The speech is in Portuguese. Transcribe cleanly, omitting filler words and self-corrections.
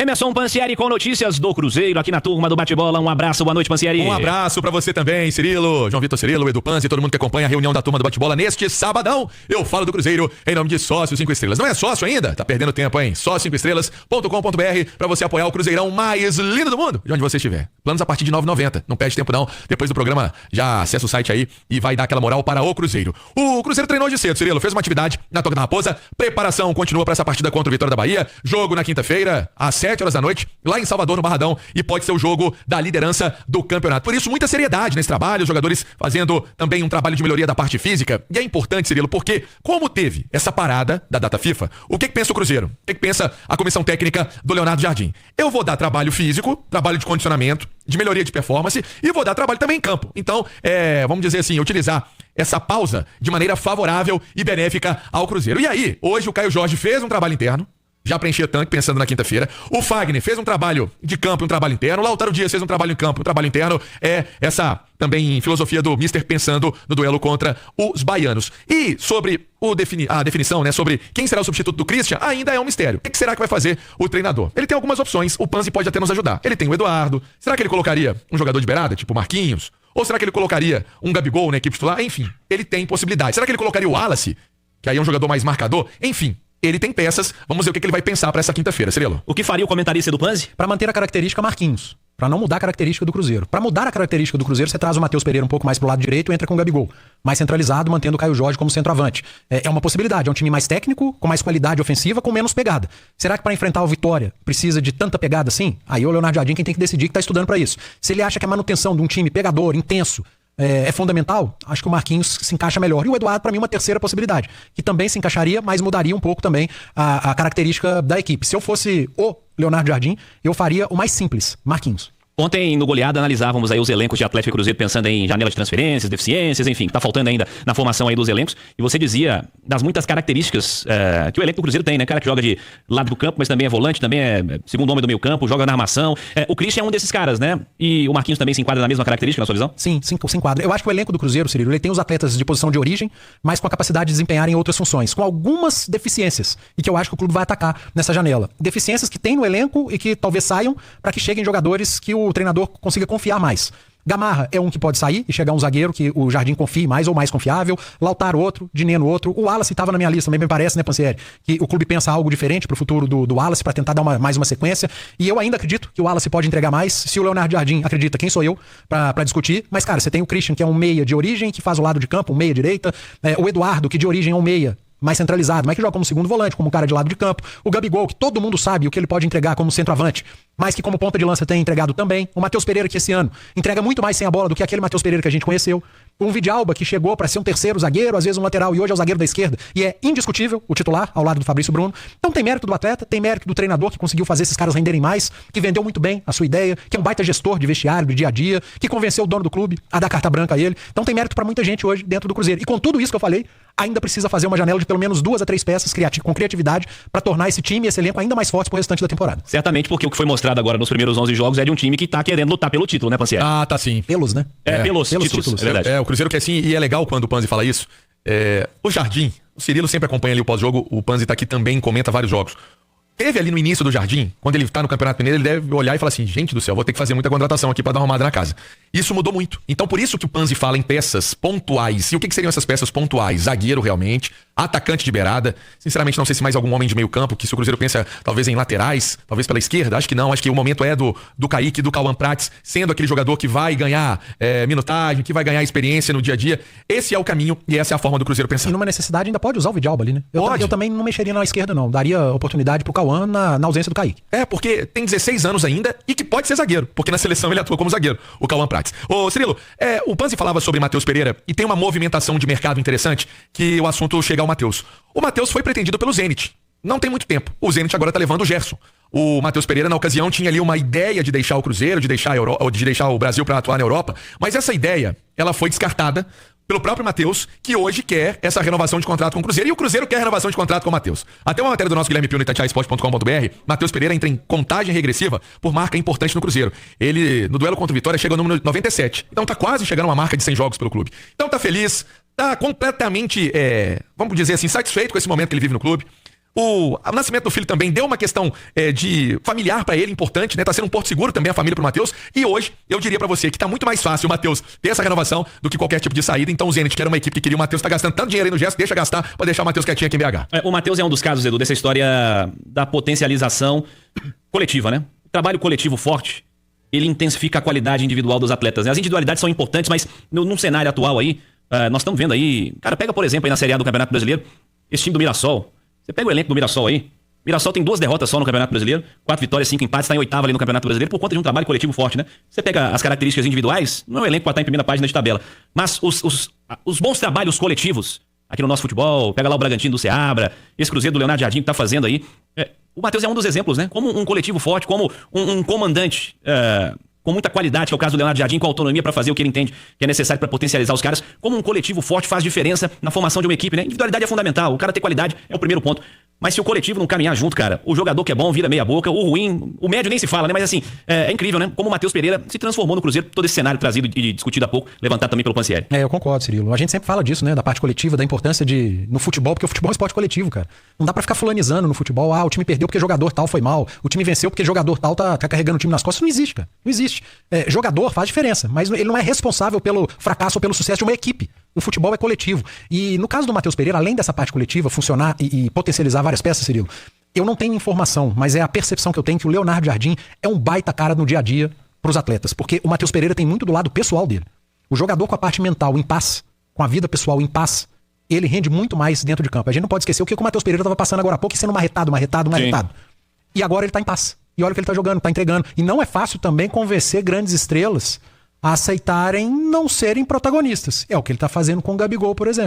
Emerson Pansieri com notícias do Cruzeiro aqui na turma do Bate-Bola. Um abraço, boa noite, Pansieri. Um abraço pra você também, Cirilo, João Vitor Cirilo, Edu Panzi, todo mundo que acompanha a reunião da turma do Bate-Bola neste sabadão. Eu falo do Cruzeiro em nome de Sócio 5 Estrelas. Não é sócio ainda? Tá perdendo tempo, hein? Sócio5estrelas.com.br pra você apoiar o Cruzeirão mais lindo do mundo, de onde você estiver. Planos a partir de R$ 9,90. Não perde tempo não. Depois do programa, já acessa o site aí e vai dar aquela moral para o Cruzeiro. O Cruzeiro treinou de cedo, Cirilo. Fez uma atividade na Toca da Raposa. Preparação continua pra essa partida contra o Vitória da Bahia. Jogo na quinta-feira, às 7 horas da noite, lá em Salvador, no Barradão. E pode ser o jogo da liderança do campeonato. Por isso, muita seriedade nesse trabalho. Os jogadores fazendo também um trabalho de melhoria da parte física. E é importante, Cirilo, porque como teve essa parada da data FIFA, o que pensa o Cruzeiro? O que pensa a comissão técnica do Leonardo Jardim? Eu vou dar trabalho físico, trabalho de condicionamento, de melhoria de performance e vou dar trabalho também em campo. Então, vamos dizer assim, utilizar essa pausa de maneira favorável e benéfica ao Cruzeiro. E aí, hoje o Caio Jorge fez um trabalho interno, já preenchia tanque pensando na quinta-feira. O Fagner fez um trabalho de campo e um trabalho interno. O Lautaro Dias fez um trabalho em campo e um trabalho interno. É essa também filosofia do Mister pensando no duelo contra os baianos. E sobre a definição, né, sobre quem será o substituto do Christian, ainda é um mistério. O que será que vai fazer o treinador? Ele tem algumas opções. O Panzi pode até nos ajudar. Ele tem o Eduardo. Será que ele colocaria um jogador de beirada, tipo Marquinhos? Ou será que ele colocaria um Gabigol na equipe titular? Enfim, ele tem possibilidade. Será que ele colocaria o Wallace, que aí é um jogador mais marcador? Enfim, ele tem peças. Vamos ver o que ele vai pensar pra essa quinta-feira, Cirilo. O que faria o comentarista do Panzi? Pra manter a característica Marquinhos. Pra não mudar a característica do Cruzeiro. Pra mudar a característica do Cruzeiro, você traz o Matheus Pereira um pouco mais pro lado direito e entra com o Gabigol. Mais centralizado, mantendo o Caio Jorge como centroavante. É uma possibilidade. É um time mais técnico, com mais qualidade ofensiva, com menos pegada. Será que pra enfrentar o Vitória precisa de tanta pegada assim? Aí o Leonardo Jardim quem tem que decidir, que tá estudando pra isso. Se ele acha que a manutenção de um time pegador, intenso, é fundamental, acho que o Marquinhos se encaixa melhor. E o Eduardo, pra mim, uma terceira possibilidade, que também se encaixaria, mas mudaria um pouco também a característica da equipe. Se eu fosse o Leonardo Jardim, eu faria o mais simples, Marquinhos. Ontem, no Goleada, analisávamos aí os elencos de Atlético e Cruzeiro pensando em janela de transferências, deficiências, enfim, tá faltando ainda na formação aí dos elencos. E você dizia das muitas características que o elenco do Cruzeiro tem, né? Cara que joga de lado do campo, mas também é volante, também é segundo homem do meio campo, joga na armação. O Christian é um desses caras, né? E o Marquinhos também se enquadra na mesma característica, na sua visão? Sim, se enquadra. Eu acho que o elenco do Cruzeiro, Cirilo, ele tem os atletas de posição de origem, mas com a capacidade de desempenharem outras funções, com algumas deficiências, e que eu acho que o clube vai atacar nessa janela. Deficiências que tem no elenco e que talvez saiam para que cheguem jogadores que o treinador consiga confiar mais. Gamarra é um que pode sair e chegar um zagueiro que o Jardim confie mais ou mais confiável. Lautaro outro, Dineno outro. O Wallace estava na minha lista, também me parece, né, Pansieri? Que o clube pensa algo diferente pro futuro do Wallace para tentar dar mais uma sequência. E eu ainda acredito que o Wallace pode entregar mais. Se o Leonardo Jardim acredita, quem sou eu pra discutir? Mas, cara, você tem o Christian, que é um meia de origem, que faz o lado de campo, um meia direita. O Eduardo, que de origem é um meia mais centralizado, mas que joga como segundo volante, como cara de lado de campo. O Gabigol, que todo mundo sabe o que ele pode entregar como centroavante, mas que como ponta de lança tem entregado também. O Matheus Pereira, que esse ano entrega muito mais sem a bola do que aquele Matheus Pereira que a gente conheceu. Um Vidalba, que chegou para ser um terceiro zagueiro, às vezes um lateral, e hoje é o zagueiro da esquerda, e é indiscutível o titular, ao lado do Fabrício Bruno. Então tem mérito do atleta, tem mérito do treinador, que conseguiu fazer esses caras renderem mais, que vendeu muito bem a sua ideia, que é um baita gestor de vestiário, do dia a dia, que convenceu o dono do clube a dar carta branca a ele. Então tem mérito para muita gente hoje dentro do Cruzeiro. E com tudo isso que eu falei, ainda precisa fazer uma janela de pelo menos 2 a 3 peças com criatividade para tornar esse time e esse elenco ainda mais fortes pro restante da temporada. Certamente, porque o que foi mostrado agora nos primeiros 11 jogos é de um time que tá querendo lutar pelo título, né, Pansieri? Ah, tá sim. Pelos, né? Pelos títulos. É verdade. O Cruzeiro quer assim, e é legal quando o Panzi fala isso. O Jardim, o Cirilo sempre acompanha ali o pós-jogo, o Panzi tá aqui também, comenta vários jogos. Teve ali no início do Jardim, quando ele tá no Campeonato Mineiro, ele deve olhar e falar assim, gente do céu, vou ter que fazer muita contratação aqui pra dar uma arrumada na casa. Isso mudou muito. Então por isso que o Panzi fala em peças pontuais. E o que seriam essas peças pontuais? Zagueiro realmente, atacante de beirada. Sinceramente não sei se mais algum homem de meio campo, que se o Cruzeiro pensa talvez em laterais, talvez pela esquerda, acho que não. Acho que o momento é do Kaique, do Cauã Prates, sendo aquele jogador que vai ganhar minutagem, que vai ganhar experiência no dia a dia. Esse é o caminho e essa é a forma do Cruzeiro pensar. E numa necessidade ainda pode usar o Vidalba ali, né? Pode. Eu também não mexeria na esquerda não, daria oportunidade pro Cauã na ausência do Kaique. Porque tem 16 anos ainda e que pode ser zagueiro, porque na seleção ele atua como zagueiro, o Cauã Prates. Ô Cirilo, o Panzi falava sobre Matheus Pereira e tem uma movimentação de mercado interessante que o assunto chega ao Matheus. O Matheus foi pretendido pelo Zenit. Não tem muito tempo. O Zenit agora tá levando o Gerson. O Matheus Pereira, na ocasião, tinha ali uma ideia de deixar o Cruzeiro, de deixar o Brasil para atuar na Europa, mas essa ideia, ela foi descartada pelo próprio Matheus, que hoje quer essa renovação de contrato com o Cruzeiro, e o Cruzeiro quer renovação de contrato com o Matheus. Até uma matéria do nosso Guilherme Pio no itatiaia.com.br, Matheus Pereira entra em contagem regressiva por marca importante no Cruzeiro. Ele, no duelo contra o Vitória, chega ao número 97. Então tá quase chegando a uma marca de 100 jogos pelo clube. Então tá feliz, tá completamente, vamos dizer assim, satisfeito com esse momento que ele vive no clube. O nascimento do filho também deu uma questão de familiar pra ele, importante, né? Tá sendo um porto seguro também a família pro Matheus. E hoje, eu diria pra você que tá muito mais fácil o Matheus ter essa renovação do que qualquer tipo de saída. Então o Zenit, que era uma equipe que queria o Matheus, tá gastando tanto dinheiro aí no gesto, deixa gastar pra deixar o Matheus quietinho aqui em BH. O Matheus é um dos casos, Edu, dessa história da potencialização coletiva, né? O trabalho coletivo forte, ele intensifica a qualidade individual dos atletas, né? As individualidades são importantes, mas num cenário atual aí, nós estamos vendo aí... Cara, pega, por exemplo, aí na Série A do Campeonato Brasileiro, esse time do Mirassol. Você pega o elenco do Mirassol aí, Mirassol tem 2 derrotas só no Campeonato Brasileiro, 4 vitórias, 5 empates, está em 8ª ali no Campeonato Brasileiro por conta de um trabalho coletivo forte, né? Você pega as características individuais, não é um elenco para estar em primeira página de tabela, mas os bons trabalhos coletivos aqui no nosso futebol, pega lá o Bragantino do Seabra, esse Cruzeiro do Leonardo Jardim que tá fazendo aí. O Matheus é um dos exemplos, né? Como um coletivo forte, como um comandante com muita qualidade, que é o caso do Leonardo Jardim, com autonomia para fazer o que ele entende que é necessário para potencializar os caras. Como um coletivo forte faz diferença na formação de uma equipe, né? Individualidade é fundamental, o cara ter qualidade é o primeiro ponto. Mas se o coletivo não caminhar junto, cara, o jogador que é bom vira meia boca, o ruim, o médio nem se fala, né? Mas assim, é incrível, né? Como o Matheus Pereira se transformou no Cruzeiro, todo esse cenário trazido e discutido há pouco, levantado também pelo Pansieri. Eu concordo, Cirilo. A gente sempre fala disso, né? Da parte coletiva, da importância no futebol, porque o futebol é um esporte coletivo, cara. Não dá pra ficar fulanizando no futebol. O time perdeu porque jogador tal foi mal. O time venceu porque jogador tal tá carregando o time nas costas. Não existe, cara. Não existe. Jogador faz diferença, mas ele não é responsável pelo fracasso ou pelo sucesso de uma equipe. O futebol é coletivo. E no caso do Matheus Pereira, além dessa parte coletiva funcionar e potencializar várias peças, Cirilo, eu não tenho informação, mas é a percepção que eu tenho que o Leonardo Jardim é um baita cara no dia a dia pros atletas. Porque o Matheus Pereira tem muito do lado pessoal dele. O jogador com a parte mental em paz, com a vida pessoal em paz, ele rende muito mais dentro de campo. A gente não pode esquecer o que o Matheus Pereira estava passando agora há pouco, sendo marretado. E agora ele tá em paz. E olha o que ele tá jogando, tá entregando. E não é fácil também convencer grandes estrelas a aceitarem não serem protagonistas. É o que ele tá fazendo com o Gabigol, por exemplo.